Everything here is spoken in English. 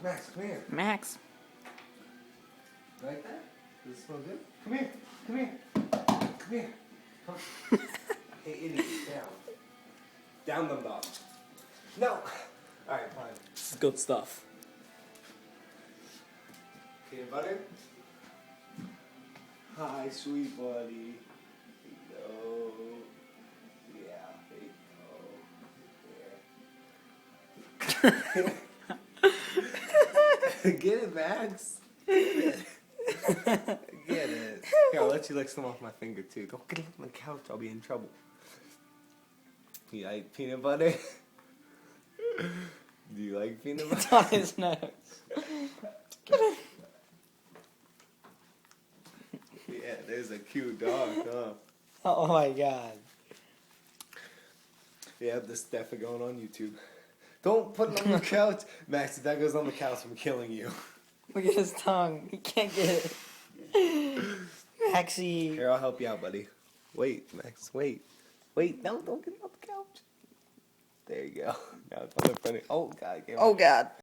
Max, come here. Max. Like that? Does it smell good? Come here. Come here. Come here. Come. Hey, idiot. Down. Down the dog. No. Alright, fine. This is good stuff. Peanut butter? Hi, sweet buddy. Hello. Yeah, there you go. Get it, Max. Get it. Here, I'll let you lick some off my finger, too. Don't get it on the couch. I'll be in trouble. You like peanut butter? Do you like peanut butter? It's on his nose. Get it. Yeah, there's a cute dog, huh? Oh my god. Yeah, this definitely going on YouTube. Don't put it on the couch. Max, if that goes on the couch, I'm killing you. Look at his tongue. He can't get it. Maxie. Here, I'll help you out, buddy. Wait, Max, wait. Wait, no, don't get it on the couch. There you go. Now it's on the front. Oh, God. Oh god.